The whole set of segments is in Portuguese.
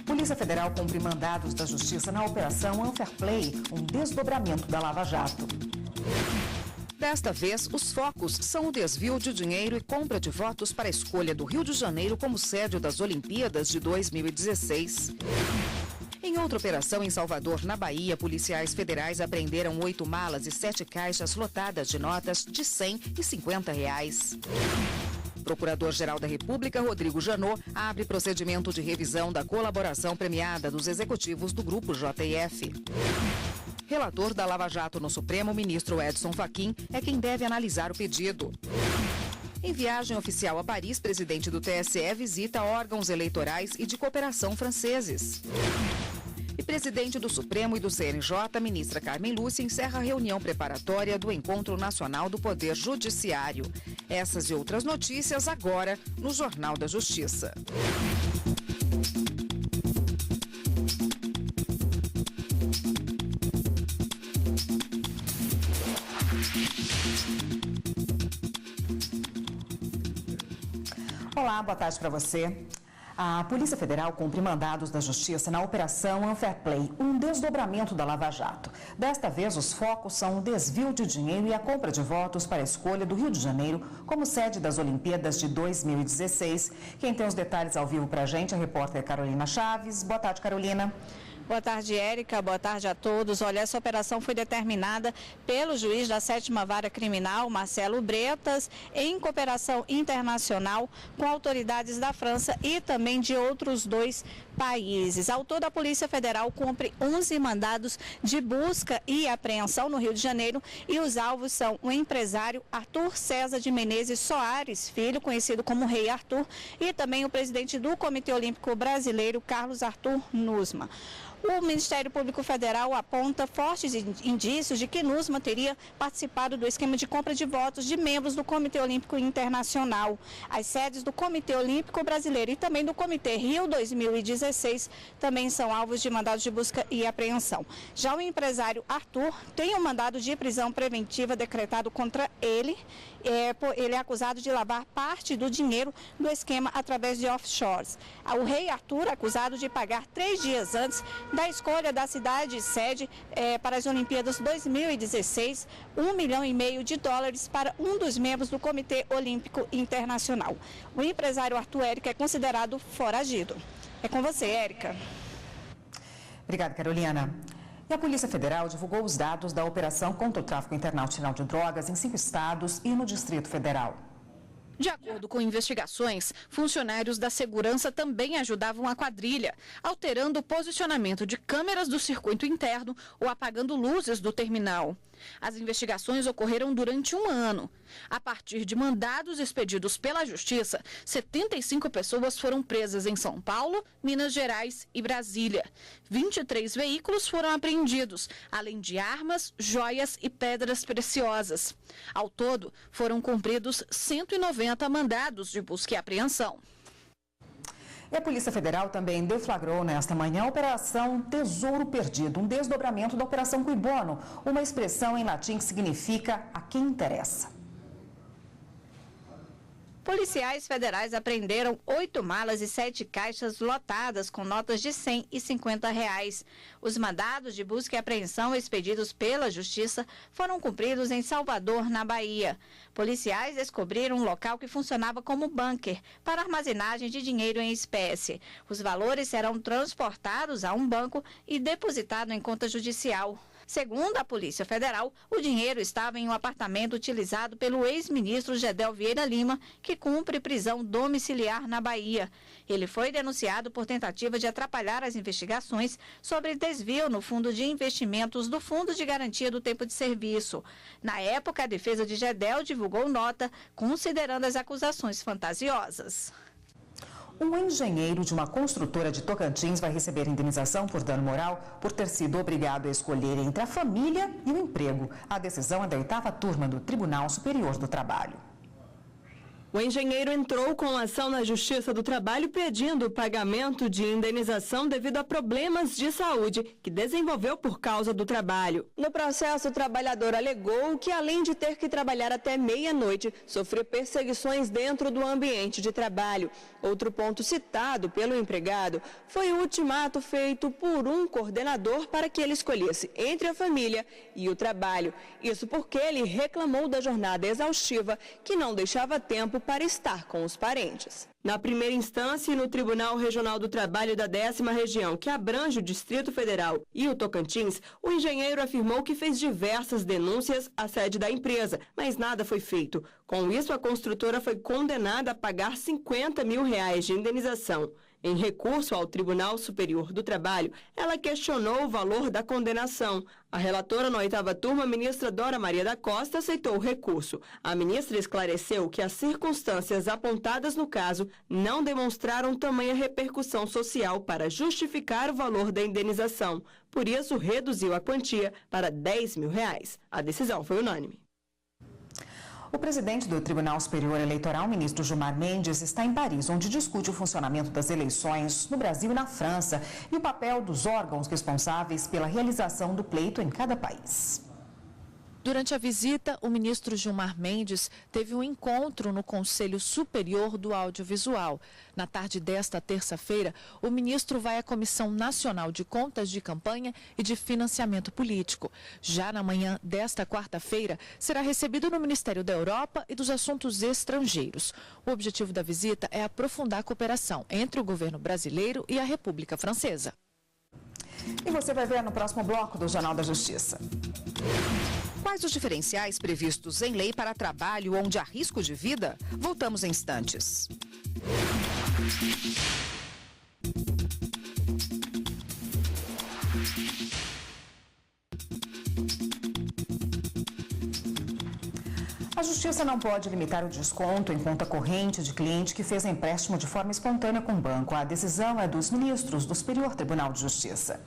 Polícia Federal cumpre mandados da Justiça na Operação Unfairplay, um desdobramento da Lava Jato. Desta vez, os focos são o desvio de dinheiro e compra de votos para a escolha do Rio de Janeiro como sede das Olimpíadas de 2016. Em outra operação em Salvador, na Bahia, policiais federais apreenderam 8 malas e 7 caixas lotadas de notas de R$100 e R$50. Procurador-Geral da República, Rodrigo Janot, abre procedimento de revisão da colaboração premiada dos executivos do Grupo JF. Relator da Lava Jato no Supremo, ministro Edson Fachin, é quem deve analisar o pedido. Em viagem oficial a Paris, presidente do TSE visita órgãos eleitorais e de cooperação franceses. E presidente do Supremo e do CNJ, ministra Carmen Lúcia, encerra a reunião preparatória do Encontro Nacional do Poder Judiciário. Essas e outras notícias agora no Jornal da Justiça. Olá, boa tarde para você. A Polícia Federal cumpre mandados da Justiça na Operação Unfairplay, um desdobramento da Lava Jato. Desta vez, os focos são o desvio de dinheiro e a compra de votos para a escolha do Rio de Janeiro como sede das Olimpíadas de 2016. Quem tem os detalhes ao vivo para a gente é a repórter Carolina Chaves. Boa tarde, Carolina. Boa tarde, Érica. Boa tarde a todos. Olha, essa operação foi determinada pelo juiz da 7ª Vara Criminal, Marcelo Bretas, em cooperação internacional com autoridades da França e também de outros 2 países. Ao todo, a Polícia Federal cumpre 11 mandados de busca e apreensão no Rio de Janeiro e os alvos são o empresário Arthur César de Menezes Soares Filho, conhecido como Rei Arthur, e também o presidente do Comitê Olímpico Brasileiro, Carlos Arthur Nussmann. O Ministério Público Federal aponta fortes indícios de que Nussmann teria participado do esquema de compra de votos de membros do Comitê Olímpico Internacional. As sedes do Comitê Olímpico Brasileiro e também do Comitê Rio 2016 também são alvos de mandados de busca e apreensão. Já o empresário Arthur tem um mandado de prisão preventiva decretado contra ele. Ele é acusado de lavar parte do dinheiro do esquema através de offshores. O Rei Arthur é acusado de pagar 3 dias antes da escolha da cidade sede para as Olimpíadas 2016, $1,5 milhão para um dos membros do Comitê Olímpico Internacional. O empresário Arthur Érica é considerado foragido. É com você, Érica. Obrigada, Carolina. E a Polícia Federal divulgou os dados da operação contra o tráfico internacional de drogas em 5 estados e no Distrito Federal. De acordo com investigações, funcionários da segurança também ajudavam a quadrilha, alterando o posicionamento de câmeras do circuito interno ou apagando luzes do terminal. As investigações ocorreram durante 1 ano. A partir de mandados expedidos pela Justiça, 75 pessoas foram presas em São Paulo, Minas Gerais e Brasília. 23 veículos foram apreendidos, além de armas, joias e pedras preciosas. Ao todo, foram cumpridos 190 mandados de busca e apreensão. E a Polícia Federal também deflagrou nesta manhã a Operação Tesouro Perdido, um desdobramento da Operação Cui Bono, uma expressão em latim que significa a quem interessa. Policiais federais apreenderam 8 malas e 7 caixas lotadas com notas de R$100 e R$50. Os mandados de busca e apreensão expedidos pela Justiça foram cumpridos em Salvador, na Bahia. Policiais descobriram um local que funcionava como bunker para armazenagem de dinheiro em espécie. Os valores serão transportados a um banco e depositados em conta judicial. Segundo a Polícia Federal, o dinheiro estava em um apartamento utilizado pelo ex-ministro Gedel Vieira Lima, que cumpre prisão domiciliar na Bahia. Ele foi denunciado por tentativa de atrapalhar as investigações sobre desvio no Fundo de Investimentos do Fundo de Garantia do Tempo de Serviço. Na época, a defesa de Gedel divulgou nota considerando as acusações fantasiosas. Um engenheiro de uma construtora de Tocantins vai receber indenização por dano moral por ter sido obrigado a escolher entre a família e o emprego. A decisão é da 8ª turma do Tribunal Superior do Trabalho. O engenheiro entrou com ação na Justiça do Trabalho pedindo o pagamento de indenização devido a problemas de saúde que desenvolveu por causa do trabalho. No processo, o trabalhador alegou que, além de ter que trabalhar até meia-noite, sofreu perseguições dentro do ambiente de trabalho. Outro ponto citado pelo empregado foi o ultimato feito por um coordenador para que ele escolhesse entre a família e o trabalho. Isso porque ele reclamou da jornada exaustiva que não deixava tempo para estar com os parentes. Na primeira instância e no Tribunal Regional do Trabalho da 10ª Região, que abrange o Distrito Federal e o Tocantins, o engenheiro afirmou que fez diversas denúncias à sede da empresa, mas nada foi feito. Com isso, a construtora foi condenada a pagar R$50 mil de indenização. Em recurso ao Tribunal Superior do Trabalho, ela questionou o valor da condenação. A relatora na 8ª turma, a ministra Dora Maria da Costa, aceitou o recurso. A ministra esclareceu que as circunstâncias apontadas no caso não demonstraram tamanha repercussão social para justificar o valor da indenização. Por isso, reduziu a quantia para R$10 mil. A decisão foi unânime. O presidente do Tribunal Superior Eleitoral, ministro Gilmar Mendes, está em Paris, onde discute o funcionamento das eleições no Brasil e na França e o papel dos órgãos responsáveis pela realização do pleito em cada país. Durante a visita, o ministro Gilmar Mendes teve um encontro no Conselho Superior do Audiovisual. Na tarde desta terça-feira, o ministro vai à Comissão Nacional de Contas de Campanha e de Financiamento Político. Já na manhã desta quarta-feira, será recebido no Ministério da Europa e dos Assuntos Estrangeiros. O objetivo da visita é aprofundar a cooperação entre o governo brasileiro e a República Francesa. E você vai ver no próximo bloco do Jornal da Justiça. Quais os diferenciais previstos em lei para trabalho onde há risco de vida? Voltamos em instantes. A Justiça não pode limitar o desconto em conta corrente de cliente que fez empréstimo de forma espontânea com o banco. A decisão é dos ministros do Superior Tribunal de Justiça.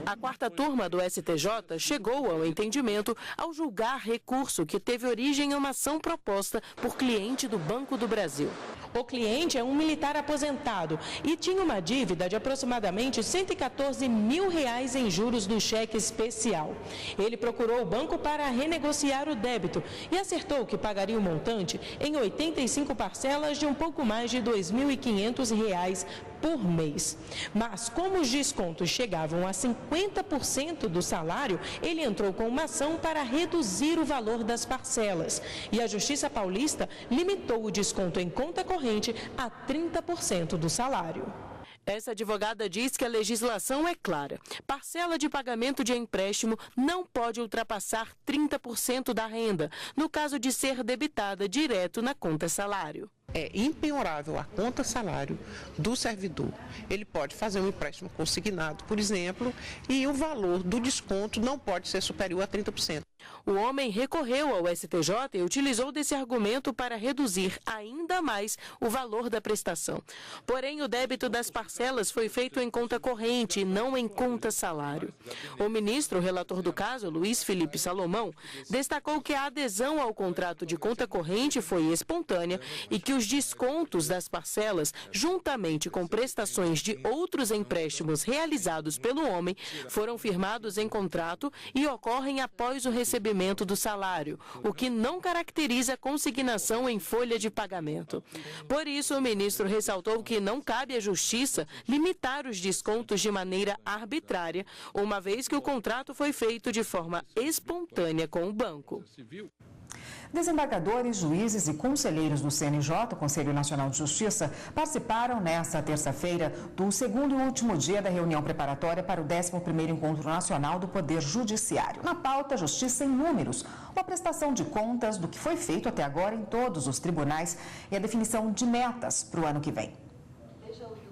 A 4ª turma do STJ chegou ao entendimento ao julgar recurso que teve origem em uma ação proposta por cliente do Banco do Brasil. O cliente é um militar aposentado e tinha uma dívida de aproximadamente R$114 mil em juros do cheque especial. Ele procurou o banco para renegociar o débito e acertou que pagaria o montante em 85 parcelas de um pouco mais de R$ 2.500 por mês. Mas como os descontos chegavam a 50% do salário, ele entrou com uma ação para reduzir o valor das parcelas. E a Justiça Paulista limitou o desconto em conta corrente a 30% do salário. Essa advogada diz que a legislação é clara. Parcela de pagamento de empréstimo não pode ultrapassar 30% da renda, no caso de ser debitada direto na conta salário. É impenhorável a conta salário do servidor. Ele pode fazer um empréstimo consignado, por exemplo, e o valor do desconto não pode ser superior a 30%. O homem recorreu ao STJ e utilizou desse argumento para reduzir ainda mais o valor da prestação. Porém, o débito das parcelas foi feito em conta corrente e não em conta salário. O ministro relator do caso, Luiz Felipe Salomão, destacou que a adesão ao contrato de conta corrente foi espontânea e que os descontos das parcelas, juntamente com prestações de outros empréstimos realizados pelo homem, foram firmados em contrato e ocorrem após o recebimento do salário, o que não caracteriza consignação em folha de pagamento. Por isso, o ministro ressaltou que não cabe à Justiça limitar os descontos de maneira arbitrária, uma vez que o contrato foi feito de forma espontânea com o banco. Desembargadores, juízes e conselheiros do CNJ, Conselho Nacional de Justiça, participaram nesta terça-feira do segundo e último dia da reunião preparatória para o 11º Encontro Nacional do Poder Judiciário. Na pauta, Justiça em Números, uma prestação de contas do que foi feito até agora em todos os tribunais e a definição de metas para o ano que vem.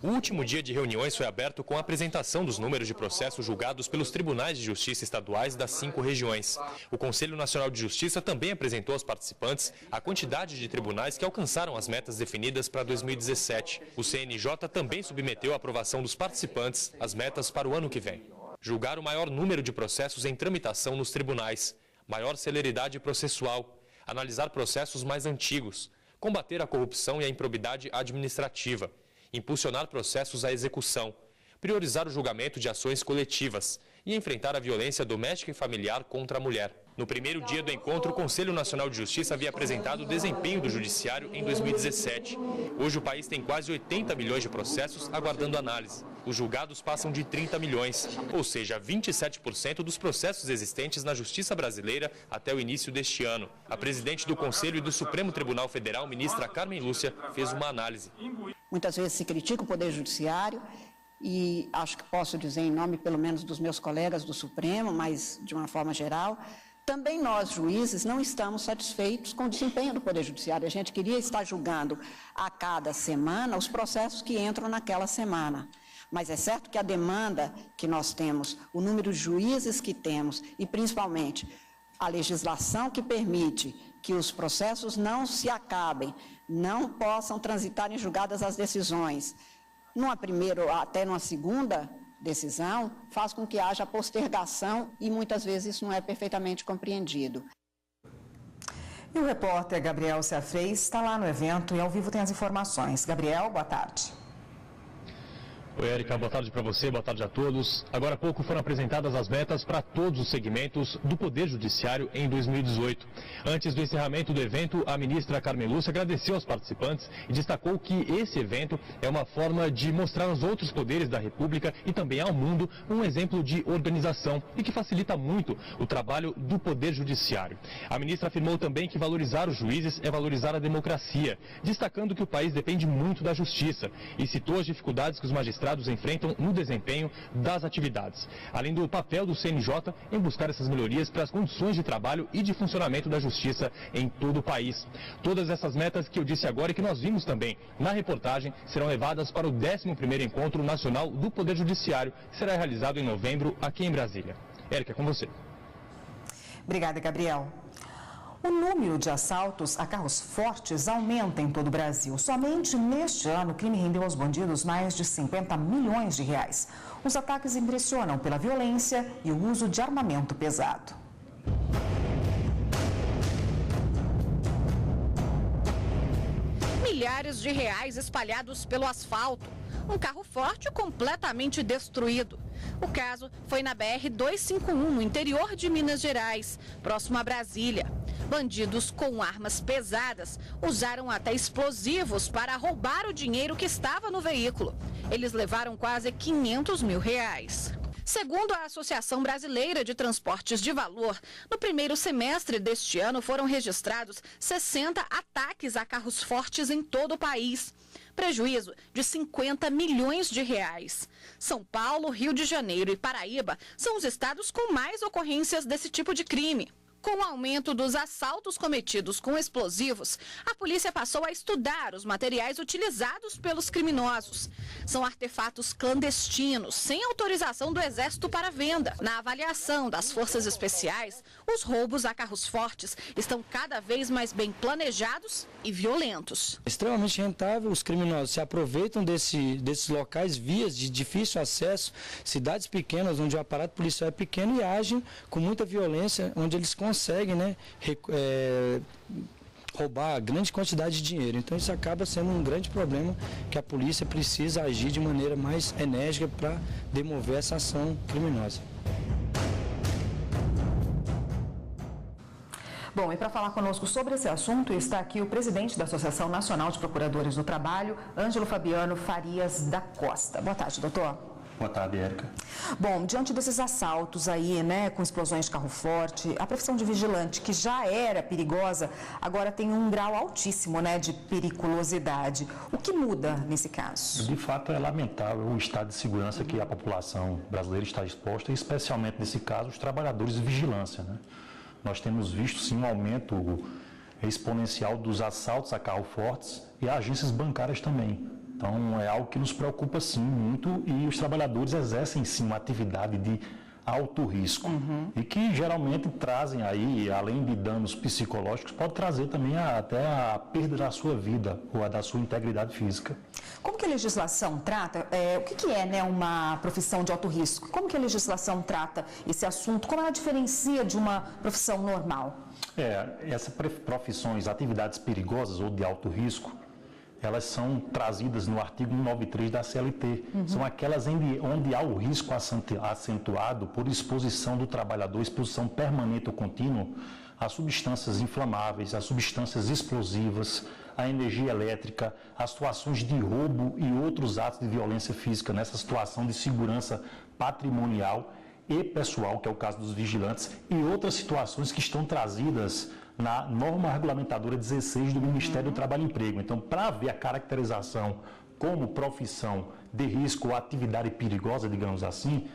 O último dia de reuniões foi aberto com a apresentação dos números de processos julgados pelos tribunais de justiça estaduais das 5 regiões. O Conselho Nacional de Justiça também apresentou aos participantes a quantidade de tribunais que alcançaram as metas definidas para 2017. O CNJ também submeteu à aprovação dos participantes as metas para o ano que vem. Julgar o maior número de processos em tramitação nos tribunais, maior celeridade processual, analisar processos mais antigos, combater a corrupção e a improbidade administrativa, impulsionar processos à execução, priorizar o julgamento de ações coletivas e enfrentar a violência doméstica e familiar contra a mulher. No primeiro dia do encontro, o Conselho Nacional de Justiça havia apresentado o desempenho do Judiciário em 2017. Hoje o país tem quase 80 milhões de processos aguardando análise. Os julgados passam de 30 milhões, ou seja, 27% dos processos existentes na Justiça brasileira até o início deste ano. A presidente do Conselho e do Supremo Tribunal Federal, ministra Carmen Lúcia, fez uma análise. Muitas vezes se critica o Poder Judiciário, e acho que posso dizer em nome, pelo menos, dos meus colegas do Supremo, mas de uma forma geral, também nós, juízes, não estamos satisfeitos com o desempenho do Poder Judiciário. A gente queria estar julgando a cada semana os processos que entram naquela semana. Mas é certo que a demanda que nós temos, o número de juízes que temos e, principalmente, a legislação que permite que os processos não se acabem, não possam transitar em julgadas as decisões, numa primeira ou até numa segunda decisão, faz com que haja postergação e muitas vezes isso não é perfeitamente compreendido. E o repórter Gabriel Seafrei está lá no evento e ao vivo tem as informações. Gabriel, boa tarde. Oi, Érica, boa tarde para você, boa tarde a todos. Agora há pouco foram apresentadas as metas para todos os segmentos do Poder Judiciário em 2018. Antes do encerramento do evento, a ministra Carmen Lúcia agradeceu aos participantes e destacou que esse evento é uma forma de mostrar aos outros poderes da República e também ao mundo um exemplo de organização e que facilita muito o trabalho do Poder Judiciário. A ministra afirmou também que valorizar os juízes é valorizar a democracia, destacando que o país depende muito da justiça e citou as dificuldades que os magistrados enfrentam no desempenho das atividades, além do papel do CNJ em buscar essas melhorias para as condições de trabalho e de funcionamento da justiça em todo o país. Todas essas metas que eu disse agora e que nós vimos também na reportagem serão levadas para o 11º Encontro Nacional do Poder Judiciário, que será realizado em novembro aqui em Brasília. Érica, com você. Obrigada, Gabriel. O número de assaltos a carros fortes aumenta em todo o Brasil. Somente neste ano, o crime rendeu aos bandidos mais de 50 milhões de reais. Os ataques impressionam pela violência e o uso de armamento pesado. Milhares de reais espalhados pelo asfalto. Um carro forte completamente destruído. O caso foi na BR-251, no interior de Minas Gerais, próximo a Brasília. Bandidos com armas pesadas usaram até explosivos para roubar o dinheiro que estava no veículo. Eles levaram quase 500 mil reais. Segundo a Associação Brasileira de Transportes de Valor, no primeiro semestre deste ano foram registrados 60 ataques a carros fortes em todo o país. Prejuízo de 50 milhões de reais. São Paulo, Rio de Janeiro e Paraíba são os estados com mais ocorrências desse tipo de crime. Com o aumento dos assaltos cometidos com explosivos, a polícia passou a estudar os materiais utilizados pelos criminosos. São artefatos clandestinos, sem autorização do Exército para venda. Na avaliação das forças especiais, os roubos a carros fortes estão cada vez mais bem planejados e violentos. Extremamente rentável, os criminosos se aproveitam desses locais, vias de difícil acesso, cidades pequenas onde o aparato policial é pequeno e agem com muita violência, onde eles conseguem, roubar grande quantidade de dinheiro. Então isso acaba sendo um grande problema que a polícia precisa agir de maneira mais enérgica para demover essa ação criminosa. Bom, e para falar conosco sobre esse assunto está aqui o presidente da Associação Nacional de Procuradores do Trabalho, Ângelo Fabiano Farias da Costa. Boa tarde, doutor. Boa tarde, Érica. Bom, diante desses assaltos aí, com explosões de carro forte, a profissão de vigilante, que já era perigosa, agora tem um grau altíssimo, de periculosidade. O que muda nesse caso? De fato, é lamentável o estado de segurança que a população brasileira está exposta, especialmente nesse caso, os trabalhadores de vigilância, Nós temos visto, sim, um aumento exponencial dos assaltos a carros fortes e a agências bancárias também. Então, é algo que nos preocupa, sim, muito e os trabalhadores exercem, sim, uma atividade de alto risco e que geralmente trazem aí, além de danos psicológicos, pode trazer também até a perda da sua vida ou a da sua integridade física. Como que a legislação trata, o que é uma profissão de alto risco? Como que a legislação trata esse assunto? Como ela diferencia de uma profissão normal? Essas profissões, atividades perigosas ou de alto risco, elas são trazidas no artigo 193 da CLT. São aquelas onde há o risco acentuado por exposição do trabalhador, exposição permanente ou contínua a substâncias inflamáveis, a substâncias explosivas, a energia elétrica, a situações de roubo e outros atos de violência física nessa situação de segurança patrimonial e pessoal, que é o caso dos vigilantes, e outras situações que estão trazidas na norma regulamentadora 16 do Ministério do Trabalho e Emprego. Então, para haver a caracterização como profissão de risco ou atividade perigosa, digamos assim,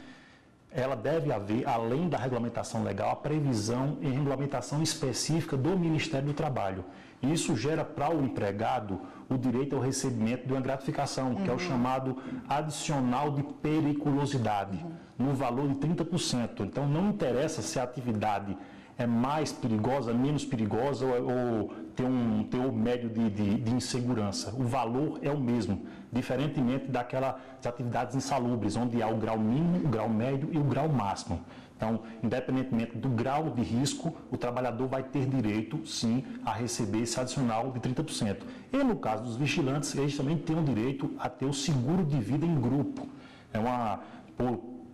ela deve haver, além da regulamentação legal, a previsão em regulamentação específica do Ministério do Trabalho. Isso gera para o empregado o direito ao recebimento de uma gratificação, que é o chamado adicional de periculosidade, no valor de 30%. Então, não interessa se a atividade é mais perigosa, menos perigosa ou tem um teor médio de insegurança. O valor é o mesmo, diferentemente daquelas atividades insalubres, onde há o grau mínimo, o grau médio e o grau máximo. Então, independentemente do grau de risco, o trabalhador vai ter direito, sim, a receber esse adicional de 30%. E no caso dos vigilantes, eles também têm o direito a ter o seguro de vida em grupo.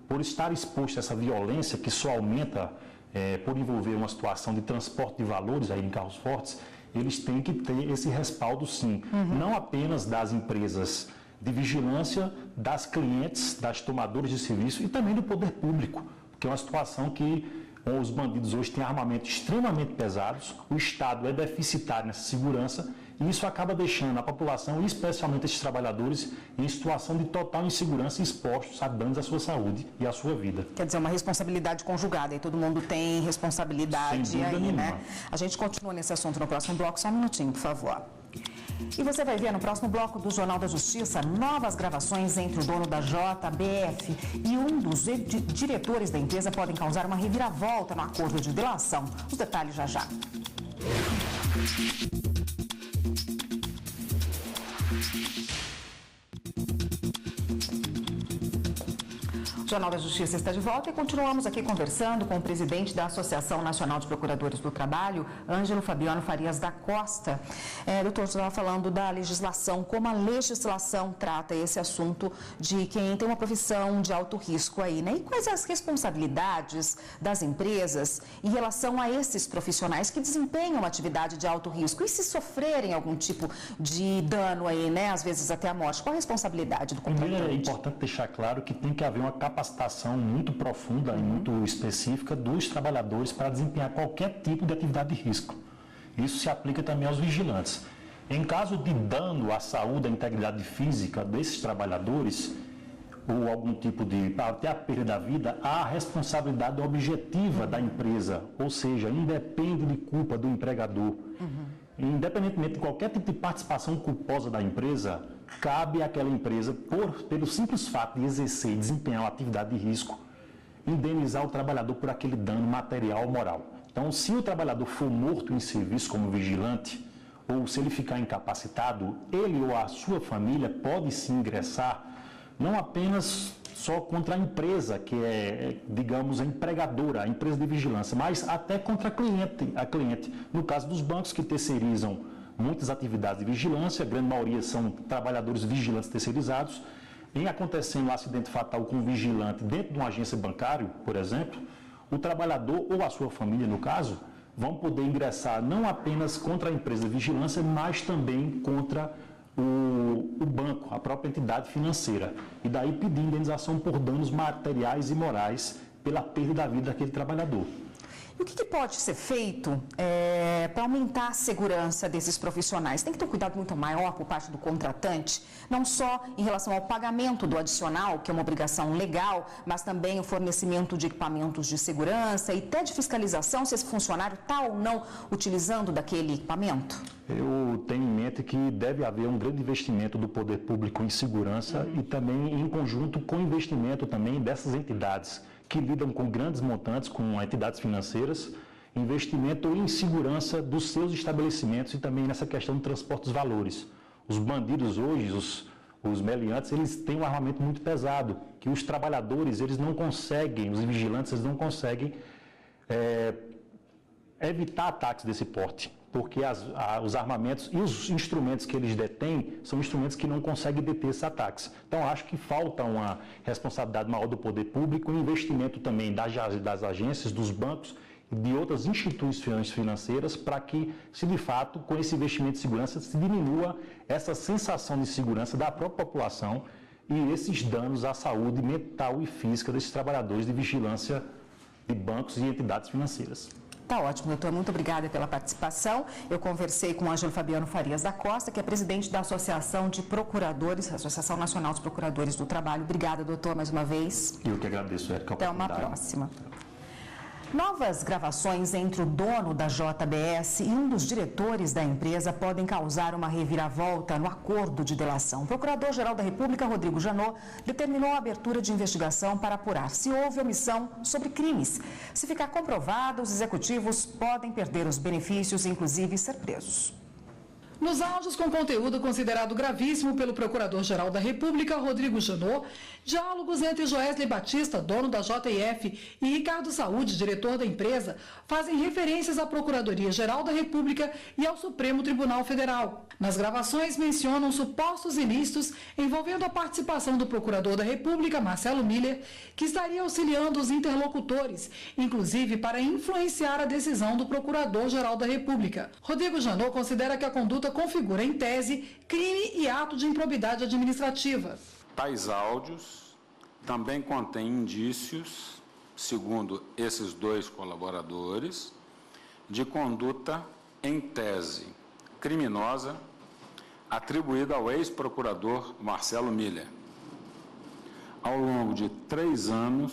Por estar exposto a essa violência que só aumenta por envolver uma situação de transporte de valores aí em carros fortes, eles têm que ter esse respaldo, sim. Não apenas das empresas de vigilância, das clientes, das tomadoras de serviço e também do poder público, porque é uma situação que os bandidos hoje têm armamentos extremamente pesados, o Estado é deficitário nessa segurança e isso acaba deixando a população, especialmente esses trabalhadores, em situação de total insegurança e expostos a danos à sua saúde e à sua vida. Quer dizer, uma responsabilidade conjugada, e todo mundo tem responsabilidade aí, né? A gente continua nesse assunto no próximo bloco, só um minutinho, por favor. E você vai ver no próximo bloco do Jornal da Justiça novas gravações entre o dono da JBF e um dos diretores da empresa podem causar uma reviravolta no acordo de delação. Os detalhes já já. O Jornal da Justiça está de volta e continuamos aqui conversando com o presidente da Associação Nacional de Procuradores do Trabalho, Ângelo Fabiano Farias da Costa. Doutor, você estava falando da legislação, como a legislação trata esse assunto de quem tem uma profissão de alto risco aí, né? E quais as responsabilidades das empresas em relação a esses profissionais que desempenham uma atividade de alto risco? E se sofrerem algum tipo de dano aí, né? Às vezes até a morte, qual a responsabilidade do contratante? Primeiro, é importante deixar claro que tem que haver uma capacitação muito profunda e muito específica dos trabalhadores para desempenhar qualquer tipo de atividade de risco. Isso se aplica também aos vigilantes. Em caso de dano à saúde, à integridade física desses trabalhadores, ou algum tipo de, até a perda da vida, há a responsabilidade objetiva da empresa, ou seja, independe de culpa do empregador. Independentemente de qualquer tipo de participação culposa da empresa, cabe àquela empresa, pelo simples fato de exercer e desempenhar uma atividade de risco, indenizar o trabalhador por aquele dano material ou moral. Então, se o trabalhador for morto em serviço como vigilante, ou se ele ficar incapacitado, ele ou a sua família pode se ingressar, não apenas só contra a empresa, que é, digamos, a empregadora, a empresa de vigilância, mas até contra a cliente. No caso dos bancos que terceirizam muitas atividades de vigilância, a grande maioria são trabalhadores vigilantes terceirizados. Em acontecendo um acidente fatal com um vigilante dentro de uma agência bancária, por exemplo, o trabalhador ou a sua família, no caso, vão poder ingressar não apenas contra a empresa de vigilância, mas também contra o banco, a própria entidade financeira. E daí pedir indenização por danos materiais e morais pela perda da vida daquele trabalhador. E o que pode ser feito para aumentar a segurança desses profissionais? Tem que ter um cuidado muito maior por parte do contratante, não só em relação ao pagamento do adicional, que é uma obrigação legal, mas também o fornecimento de equipamentos de segurança e até de fiscalização se esse funcionário está ou não utilizando daquele equipamento? Eu tenho em mente que deve haver um grande investimento do poder público em segurança e também em conjunto com o investimento também dessas entidades que lidam com grandes montantes, com entidades financeiras, investimento em segurança dos seus estabelecimentos e também nessa questão do transporte dos valores. Os bandidos hoje, os meliantes, eles têm um armamento muito pesado, que os trabalhadores, eles não conseguem, os vigilantes, eles não conseguem evitar ataques desse porte, porque os armamentos e os instrumentos que eles detêm são instrumentos que não conseguem deter esses ataques. Então, acho que falta uma responsabilidade maior do poder público, um investimento também das agências, dos bancos e de outras instituições financeiras para que, se de fato, com esse investimento de segurança, se diminua essa sensação de segurança da própria população e esses danos à saúde mental e física desses trabalhadores de vigilância de bancos e entidades financeiras. Tá ótimo, doutor. Muito obrigada pela participação. Eu conversei com o Ângelo Fabiano Farias da Costa, que é presidente da Associação de Procuradores, Associação Nacional dos Procuradores do Trabalho. Obrigada, doutor, mais uma vez. Eu que agradeço, Érica. Até uma próxima. Novas gravações entre o dono da JBS e um dos diretores da empresa podem causar uma reviravolta no acordo de delação. O Procurador-Geral da República, Rodrigo Janot, determinou a abertura de investigação para apurar se houve omissão sobre crimes. Se ficar comprovado, os executivos podem perder os benefícios e, inclusive, ser presos. Nos áudios com conteúdo considerado gravíssimo pelo Procurador-Geral da República, Rodrigo Janot, diálogos entre Joesley Batista, dono da JF, e Ricardo Saúde, diretor da empresa, fazem referências à Procuradoria-Geral da República e ao Supremo Tribunal Federal. Nas gravações mencionam supostos ilícitos envolvendo a participação do Procurador da República, Marcelo Miller, que estaria auxiliando os interlocutores, inclusive para influenciar a decisão do Procurador-Geral da República. Rodrigo Janot considera que a conduta configura, em tese, crime e ato de improbidade administrativa. Tais áudios também contêm indícios, segundo esses dois colaboradores, de conduta, em tese, criminosa, atribuída ao ex-procurador Marcelo Miller. Ao longo de 3 anos,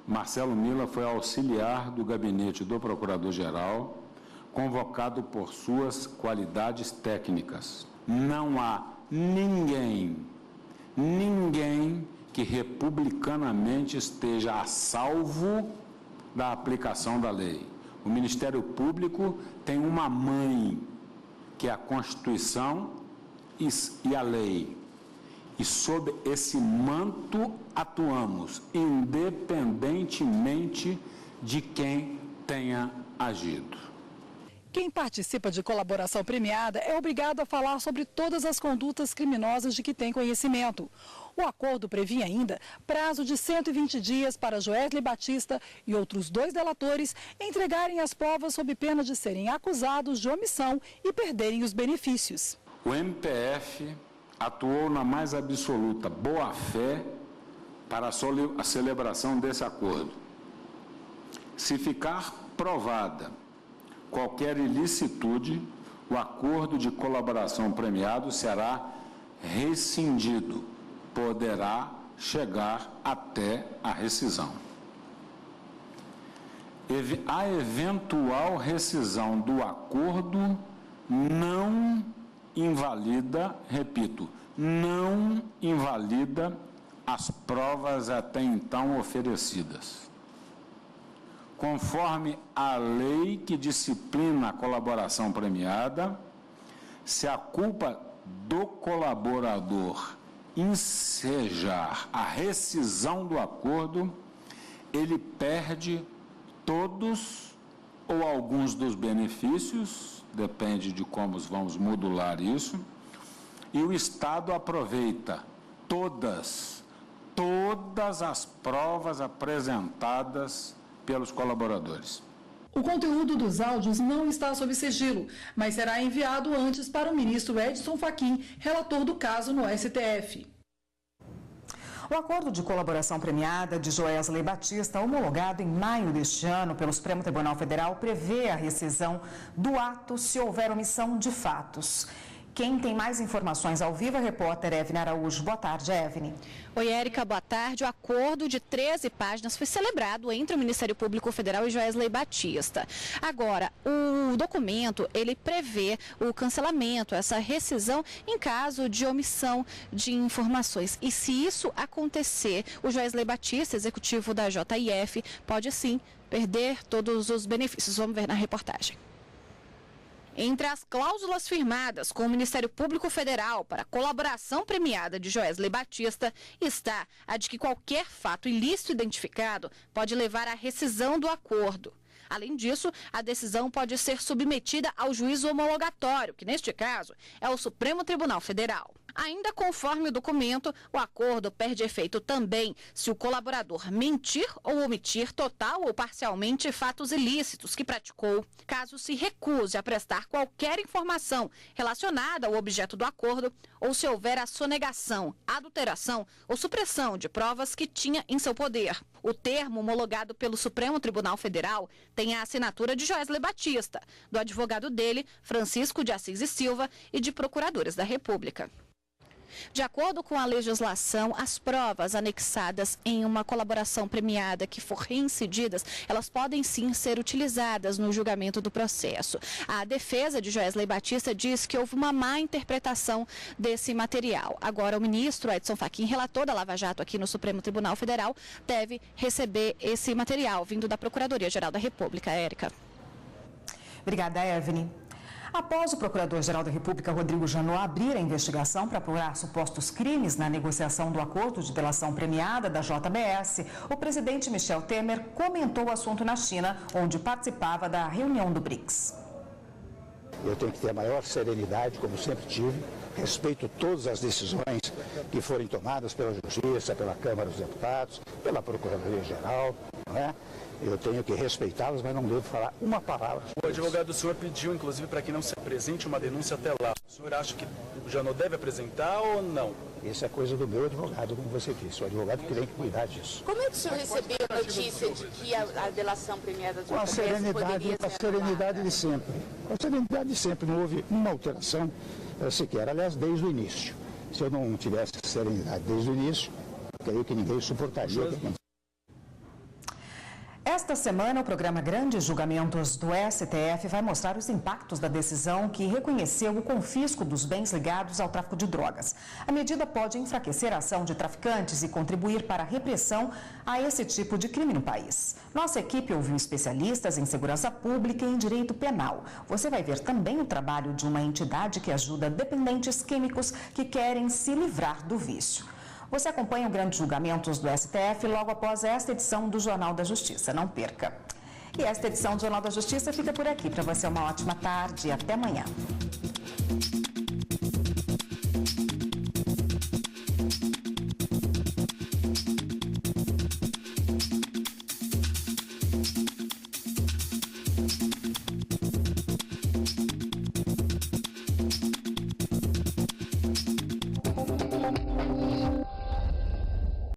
Marcelo Miller foi auxiliar do gabinete do Procurador-Geral, convocado por suas qualidades técnicas. Não há ninguém que republicanamente esteja a salvo da aplicação da lei. O Ministério Público tem uma mãe, que é a Constituição e a lei. E sob esse manto atuamos, independentemente de quem tenha agido. Quem participa de colaboração premiada é obrigado a falar sobre todas as condutas criminosas de que tem conhecimento. O acordo previa ainda prazo de 120 dias para Joesley Batista e outros 2 delatores entregarem as provas sob pena de serem acusados de omissão e perderem os benefícios. O MPF atuou na mais absoluta boa-fé para a celebração desse acordo. Se ficar provada qualquer ilicitude, o acordo de colaboração premiado será rescindido, poderá chegar até a rescisão. A eventual rescisão do acordo não invalida, repito, não invalida as provas até então oferecidas. Conforme a lei que disciplina a colaboração premiada, se a culpa do colaborador ensejar a rescisão do acordo, ele perde todos ou alguns dos benefícios, depende de como vamos modular isso, e o Estado aproveita todas as provas apresentadas pelos colaboradores. O conteúdo dos áudios não está sob sigilo, mas será enviado antes para o ministro Edson Fachin, relator do caso no STF. O acordo de colaboração premiada de Joesley Batista, homologado em maio deste ano pelo Supremo Tribunal Federal, prevê a rescisão do ato se houver omissão de fatos. Quem tem mais informações ao vivo é a repórter Evne Araújo. Boa tarde, Evne. Oi, Érica, boa tarde. O acordo de 13 páginas foi celebrado entre o Ministério Público Federal e Joesley Batista. Agora, o documento, ele prevê o cancelamento, essa rescisão em caso de omissão de informações. E se isso acontecer, o Joesley Batista, executivo da JF, pode sim perder todos os benefícios. Vamos ver na reportagem. Entre as cláusulas firmadas com o Ministério Público Federal para a colaboração premiada de Joesley Batista está a de que qualquer fato ilícito identificado pode levar à rescisão do acordo. Além disso, a decisão pode ser submetida ao juízo homologatório, que neste caso é o Supremo Tribunal Federal. Ainda conforme o documento, o acordo perde efeito também se o colaborador mentir ou omitir total ou parcialmente fatos ilícitos que praticou. Caso se recuse a prestar qualquer informação relacionada ao objeto do acordo ou se houver a sonegação, adulteração ou supressão de provas que tinha em seu poder. O termo homologado pelo Supremo Tribunal Federal tem a assinatura de Joesley Batista, do advogado dele, Francisco de Assis e Silva, e de procuradores da República. De acordo com a legislação, as provas anexadas em uma colaboração premiada que for reincididas, elas podem sim ser utilizadas no julgamento do processo. A defesa de Joesley Batista diz que houve uma má interpretação desse material. Agora, o ministro Edson Fachin, relator da Lava Jato aqui no Supremo Tribunal Federal, deve receber esse material vindo da Procuradoria-Geral da República. Érica. Obrigada, Evelyn. Após o Procurador-Geral da República, Rodrigo Janot, abrir a investigação para apurar supostos crimes na negociação do acordo de delação premiada da JBS, o presidente Michel Temer comentou o assunto na China, onde participava da reunião do BRICS. Eu tenho que ter a maior serenidade, como sempre tive, respeito todas as decisões que forem tomadas pela Justiça, pela Câmara dos Deputados, pela Procuradoria-Geral, não é? Eu tenho que respeitá-los, mas não devo falar uma palavra. O advogado do senhor pediu, inclusive, para que não se apresente uma denúncia até lá. O senhor acha que o Janot deve apresentar ou não? Isso é coisa do meu advogado, como você disse. O advogado que tem que cuidar disso. Como é que o senhor recebeu a notícia de que a delação premiada do Com a serenidade de sempre. Com a serenidade de sempre. Não houve uma alteração sequer. Aliás, desde o início. Se eu não tivesse serenidade desde o início, creio que ninguém suportaria. Esta semana, o programa Grandes Julgamentos do STF vai mostrar os impactos da decisão que reconheceu o confisco dos bens ligados ao tráfico de drogas. A medida pode enfraquecer a ação de traficantes e contribuir para a repressão a esse tipo de crime no país. Nossa equipe ouviu especialistas em segurança pública e em direito penal. Você vai ver também o trabalho de uma entidade que ajuda dependentes químicos que querem se livrar do vício. Você acompanha o Grandes Julgamentos do STF logo após esta edição do Jornal da Justiça. Não perca! E esta edição do Jornal da Justiça fica por aqui. Para você, uma ótima tarde e até amanhã.